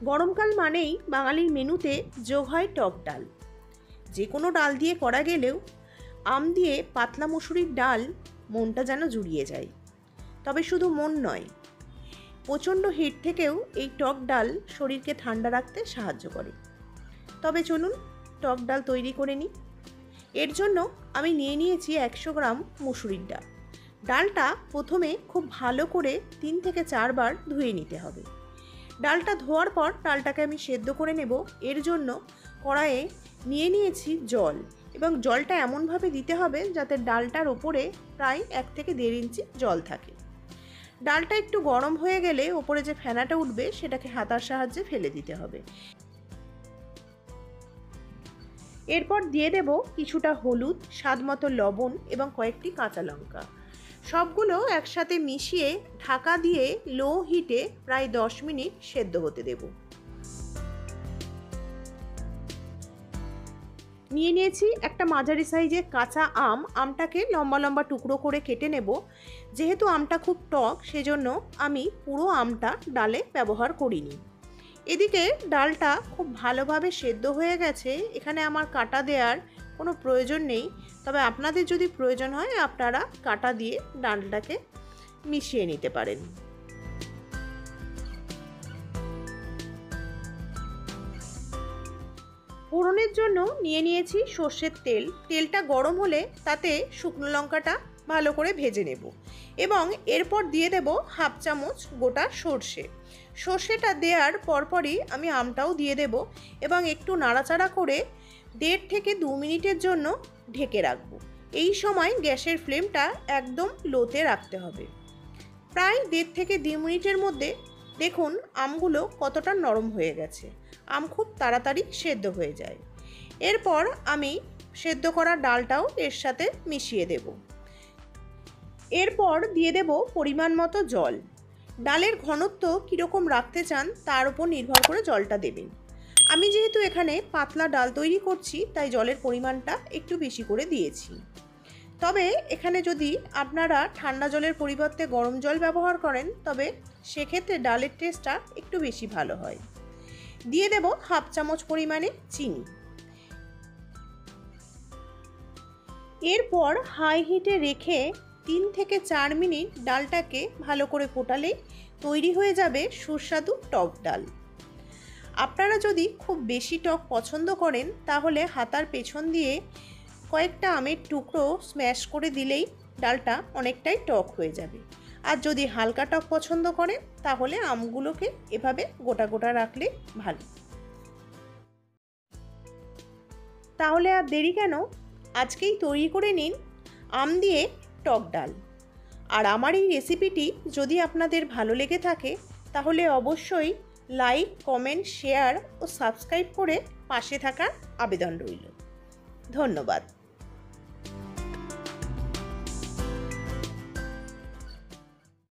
গরমকাল মানেই বাঙালির মেনুতে যোগ হয় টক ডাল। যে কোনো ডাল দিয়ে করা গেলেও আম দিয়ে পাতলা মুসুরির ডাল মনটা যেন জুড়িয়ে যায়। তবে শুধু মন নয়, প্রচণ্ড হিট থেকেও এই টক ডাল শরীরকে ঠান্ডা রাখতে সাহায্য করে। তবে চলুন টক ডাল তৈরি করে নিই। এর জন্য আমি নিয়ে নিয়েছি 100 গ্রাম মুসুরির ডাল। ডালটা প্রথমে খুব ভালো করে 3 থেকে 4 বার ধুয়ে নিতে হবে। ডালটা ধোয়ার পর ডালটাকে আমি সেদ্ধ করে নেব। এর জন্য কড়াইয়ে নিয়ে নিয়েছি জল, এবং জলটা এমনভাবে দিতে হবে যাতে ডালটার ওপরে প্রায় 1 থেকে 1.5 ইঞ্চি জল থাকে। ডালটা একটু গরম হয়ে গেলে ওপরে যে ফেনাটা উঠবে সেটাকে হাতার সাহায্যে ফেলে দিতে হবে। এরপর দিয়ে দেব কিছুটা হলুদ, স্বাদমতো লবণ এবং কয়েকটি কাঁচা লঙ্কা। সবগুলো একসাথে মিশিয়ে ঢাকা দিয়ে লো হিটে প্রায় 10 মিনিট সেদ্ধ হতে দেব। নিয়ে নিয়েছি একটা মাঝারি সাইজের কাঁচা আম। আমটাকে লম্বা লম্বা টুকরো করে কেটে নেব। যেহেতু আমটা খুব টক, সেজন্য আমি পুরো আমটা ডালে ব্যবহার করিনি। এদিকে ডালটা খুব ভালোভাবে সেদ্ধ হয়ে গেছে। এখানে আমার কাটা দেওয়ার কোনো প্রয়োজন নেই, তবে আপনাদের যদি প্রয়োজন হয় আপনারা কাটা দিয়ে ডালটাকে মিশিয়ে নিতে পারেন। ফোড়নের জন্য নিয়ে নিয়েছি সর্ষের তেল। তেলটা গরম হলে তাতে শুকনো লঙ্কাটা ভালো করে ভেজে নেব, এবং এরপর দিয়ে দেব 1/2 চামচ গোটা সর্ষে। সর্ষেটা দেওয়ার পরপরই আমি আমটাও দিয়ে দেব, এবং একটু নাড়াচাড়া করে 1.5 থেকে 2 মিনিটের জন্য ঢেকে রাখবো। এই সময় গ্যাসের ফ্লেমটা একদম লোতে রাখতে হবে। প্রায় 1.5 থেকে 2 মিনিটের মধ্যে দেখুন আমগুলো কতটা নরম হয়ে গেছে। আম খুব তাড়াতাড়ি সেদ্ধ হয়ে যায়। এরপর আমি সেদ্ধ করা ডালটাও এর সাথে মিশিয়ে দেব। এরপর দিয়ে দেব পরিমাণ মতো জল। ডালের ঘনত্ব কীরকম রাখতে চান তার উপর নির্ভর করে জলটা দেবেন। আমি যেহেতু এখানে পাতলা ডাল তৈরি করছি, তাই জলের পরিমাণটা একটু বেশি করে দিয়েছি। তবে এখানে যদি আপনারা ঠান্ডা জলের পরিবর্তে গরম জল ব্যবহার করেন, তবে সেক্ষেত্রে ডালের টেস্টটা একটু বেশি ভালো হয়। দিয়ে দেব 1/2 চামচ পরিমাণে চিনি। এরপর হাই হিটে রেখে 3 থেকে 4 মিনিট ডালটাকে ভালো করে ফোটালেই তৈরি হয়ে যাবে সুস্বাদু টক ডাল। আপনারা যদি খুব বেশি টক পছন্দ করেন, তাহলে হাতার পেছন দিয়ে কয়েকটা আমের টুকরো স্ম্যাশ করে দিলেই ডালটা অনেকটাই টক হয়ে যাবে। আর যদি হালকা টক পছন্দ করেন, তাহলে আমগুলোকে এভাবে গোটা গোটা রাখলে ভালো। তাহলে আর দেরি কেন, আজকেই তৈরি করে নিন আম দিয়ে টক ডাল। আর আমার এই রেসিপিটি যদি আপনাদের ভালো লেগে থাকে, তাহলে অবশ্যই লাইক, কমেন্ট, শেয়ার ও সাবস্ক্রাইব করে পাশে থাকার আবেদন রইল। ধন্যবাদ।